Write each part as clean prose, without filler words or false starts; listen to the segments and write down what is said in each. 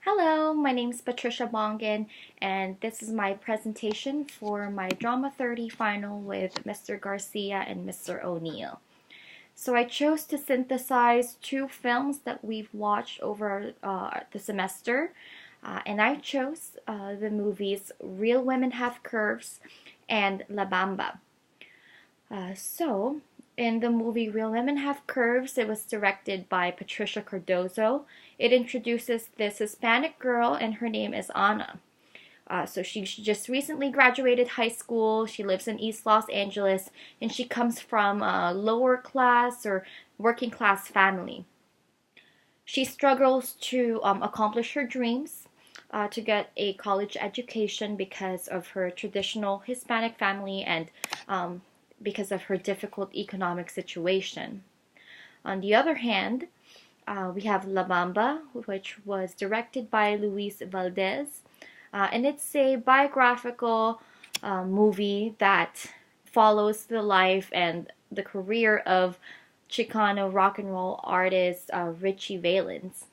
Hello, my name is Patricia Bongan, and this is my presentation for my Drama 30 final with Mr. Garcia and Mr. O'Neill. So I chose to synthesize two films that we've watched over the semester, and I chose the movies Real Women Have Curves and La Bamba. In the movie Real Women Have Curves, it was directed by Patricia Cardozo. It introduces this Hispanic girl, and her name is Anna. She just recently graduated high school. She lives in East Los Angeles, and she comes from a lower class or working class family. She struggles to accomplish her dreams, to get a college education because of her traditional Hispanic family and because of her difficult economic situation. On the other hand, we have La Bamba, which was directed by Luis Valdez, and it's a biographical movie that follows the life and the career of Chicano rock and roll artist Richie Valens.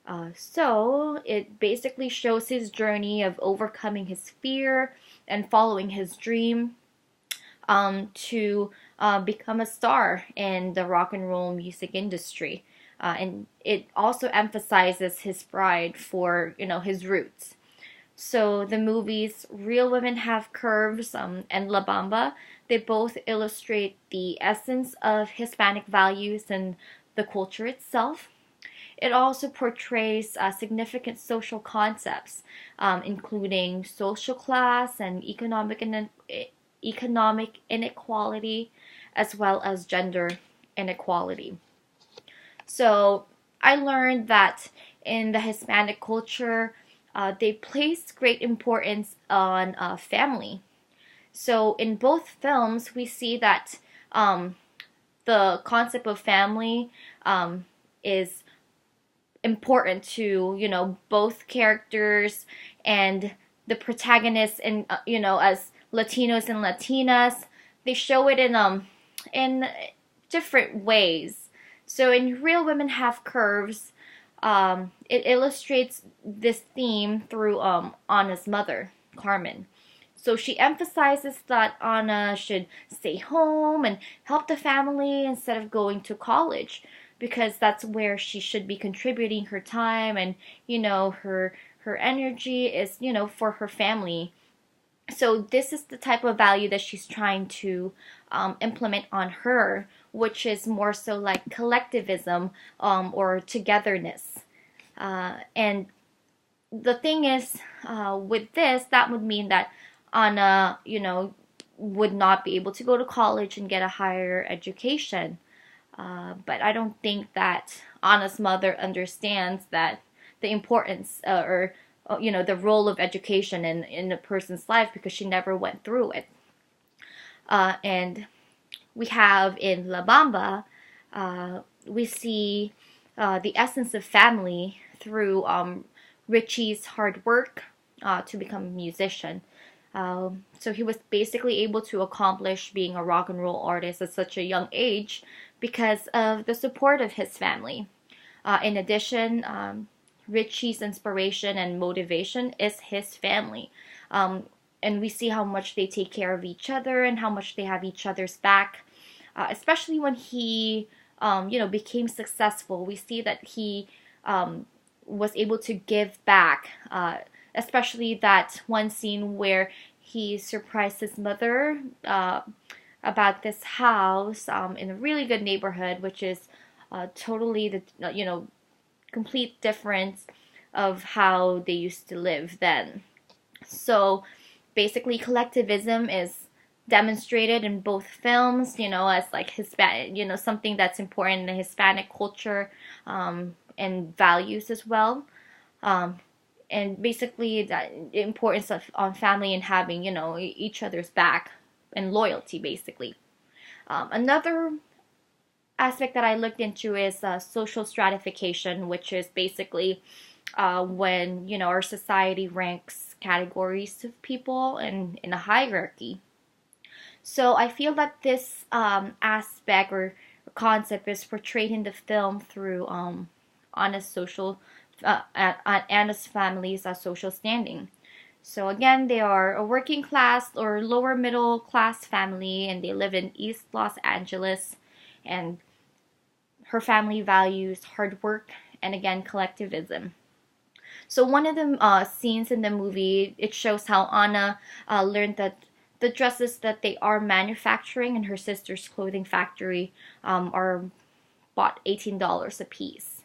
It basically shows his journey of overcoming his fear and following his dream to become a star in the rock and roll music industry. And it also emphasizes his pride for, his roots. So the movies Real Women Have Curves and La Bamba, they both illustrate the essence of Hispanic values and the culture itself. It also portrays significant social concepts, including social class and economic inequality, as well as gender inequality. So I learned that in the Hispanic culture, they place great importance on family. So in both films, we see that the concept of family is important to both characters and the protagonists, and as Latinos and Latinas, they show it in different ways. So in Real Women Have Curves, it illustrates this theme through Anna's mother, Carmen. So she emphasizes that Anna should stay home and help the family instead of going to college, because that's where she should be contributing her time and her energy is for her family. So this is the type of value that she's trying to implement on her, which is more so like collectivism or togetherness. And the thing is, with this, that would mean that Anna, would not be able to go to college and get a higher education. But I don't think that Anna's mother understands that the importance or the role of education in a person's life, because she never went through it. And we have in La Bamba, we see the essence of family through Richie's hard work to become a musician. So he was basically able to accomplish being a rock and roll artist at such a young age because of the support of his family. In addition, Richie's inspiration and motivation is his family. And we see how much they take care of each other and how much they have each other's back, especially when he, became successful. We see that he was able to give back, especially that one scene where he surprised his mother about this house in a really good neighborhood, which is totally the complete difference of how they used to live then. So basically, collectivism is demonstrated in both films, as like Hispanic, something that's important in the Hispanic culture and values as well. And basically, the importance of on family and having, each other's back and loyalty, basically. Another aspect that I looked into is social stratification, which is basically when our society ranks categories of people in a hierarchy. So I feel that this aspect or concept is portrayed in the film through honest social Anna's family's social standing. So again, they are a working class or lower middle class family, and they live in East Los Angeles. And her family values hard work and again collectivism. So one of the scenes in the movie, it shows how Anna learned that the dresses that they are manufacturing in her sister's clothing factory are bought $18 a piece.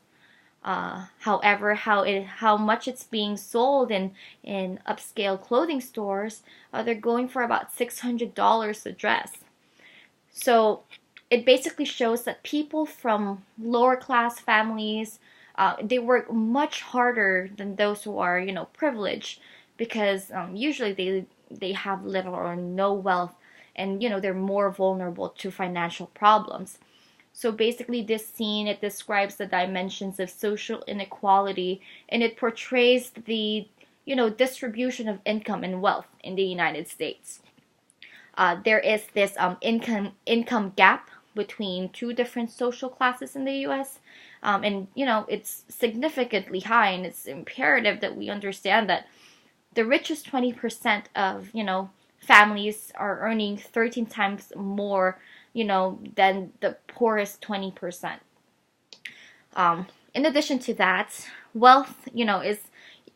However, how much it's being sold in upscale clothing stores, they're going for about $600 a dress. So it basically shows that people from lower class families, they work much harder than those who are, privileged, because usually they have little or no wealth, and they're more vulnerable to financial problems. So basically, this scene, it describes the dimensions of social inequality, and it portrays the distribution of income and wealth in the United States. There is this income gap between two different social classes in the U.S. And it's significantly high, and it's imperative that we understand that the richest 20% of families are earning 13 times more than the poorest 20%. In addition to that, wealth is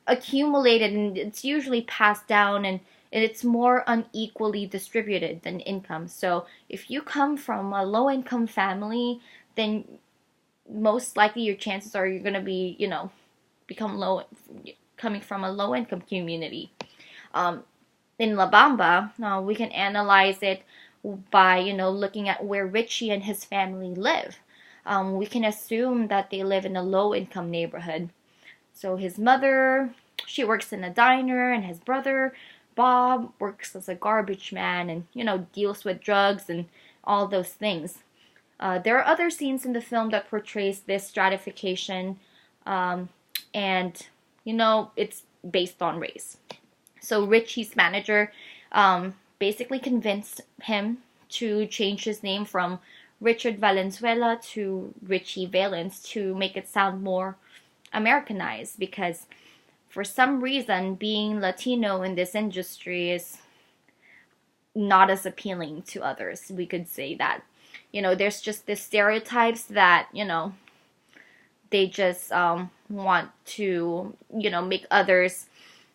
accumulated, and it's usually passed down, and it's more unequally distributed than income. So if you come from a low income family, then most likely your chances are you're going to be become low, coming from a low income community. In La Bamba, we can analyze it by looking at where Richie and his family live. We can assume that they live in a low income neighborhood. So his mother, she works in a diner, and his brother Bob works as a garbage man, and deals with drugs and all those things. There are other scenes in the film that portrays this stratification, and it's based on race. So Richie's manager basically convinced him to change his name from Richard Valenzuela to Richie Valens to make it sound more Americanized, because for some reason being Latino in this industry is not as appealing to others. We could say that there's just this stereotypes that they just want to make others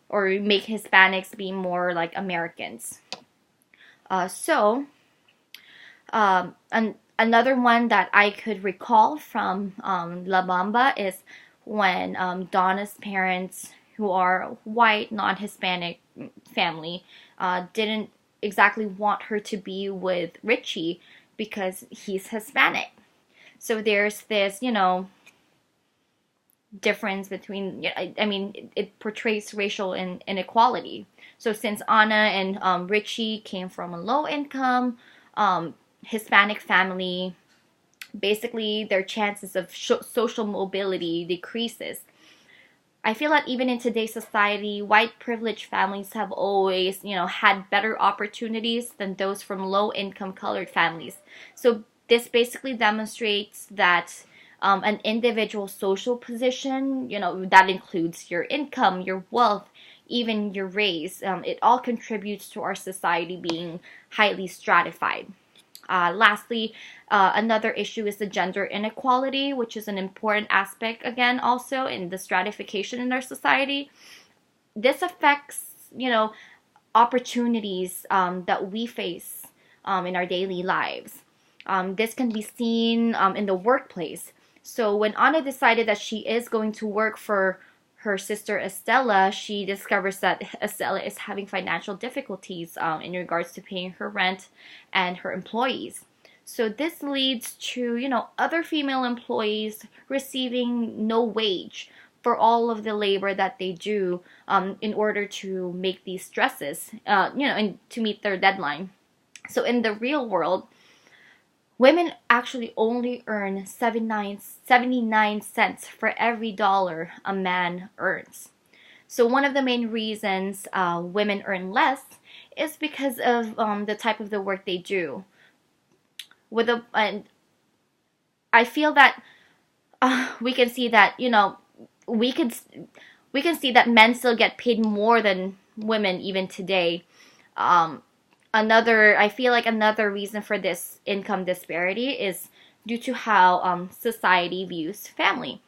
or make Hispanics be more like Americans. Another one that I could recall from La Bamba is when Donna's parents, who are white, non-Hispanic family, didn't exactly want her to be with Richie because he's Hispanic. So there's this, difference between, I mean, it portrays racial inequality. So since Anna and Richie came from a low income Hispanic family, basically their chances of social mobility decreases. I feel that even in today's society, white privileged families have always, had better opportunities than those from low income colored families. So this basically demonstrates that an individual social position, that includes your income, your wealth, even your race, it all contributes to our society being highly stratified. Lastly, another issue is the gender inequality, which is an important aspect, again, also in the stratification in our society. This affects, opportunities that we face in our daily lives. This can be seen in the workplace. So when Anna decided that she is going to work for her sister Estella, she discovers that Estella is having financial difficulties in regards to paying her rent and her employees. So this leads to, other female employees receiving no wage for all of the labor that they do in order to make these dresses, and to meet their deadline. So in the real world, women actually only earn 79 cents for every dollar a man earns. So one of the main reasons women earn less is because of the type of the work they do. And I feel that we can see that, we could we can see that men still get paid more than women even today. Um, I feel like another reason for this income disparity is due to how society views family.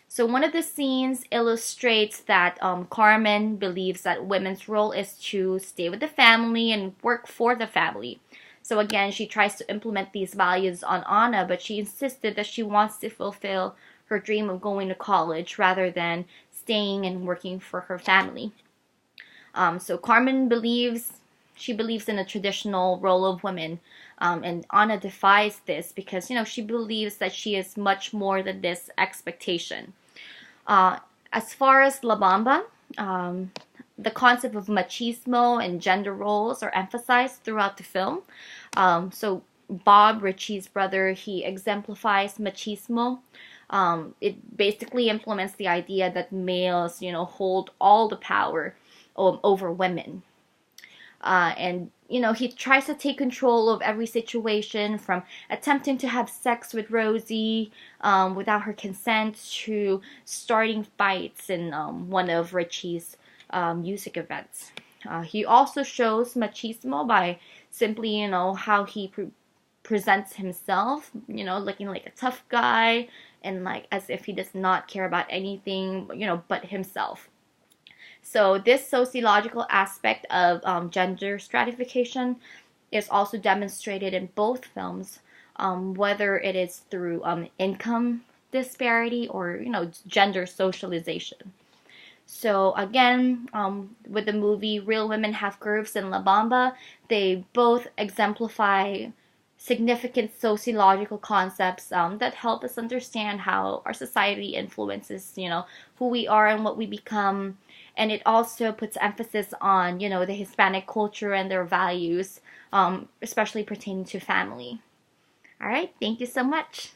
So one of the scenes illustrates that Carmen believes that women's role is to stay with the family and work for the family. So again, she tries to implement these values on Anna, but she insisted that she wants to fulfill her dream of going to college rather than staying and working for her family. So Carmen believes in a traditional role of women, and Anna defies this because she believes that she is much more than this expectation. As far as La Bamba, the concept of machismo and gender roles are emphasized throughout the film. So Bob, Richie's brother, he exemplifies machismo. It basically implements the idea that males, hold all the power over women. And he tries to take control of every situation, from attempting to have sex with Rosie without her consent to starting fights in one of Richie's music events. He also shows machismo by simply, how he presents himself, looking like a tough guy and like as if he does not care about anything, but himself. So this sociological aspect of gender stratification is also demonstrated in both films, whether it is through income disparity or gender socialization. So again, with the movie Real Women Have Curves and La Bamba, they both exemplify significant sociological concepts that help us understand how our society influences, who we are and what we become. And it also puts emphasis on, the Hispanic culture and their values, especially pertaining to family. All right, thank you so much.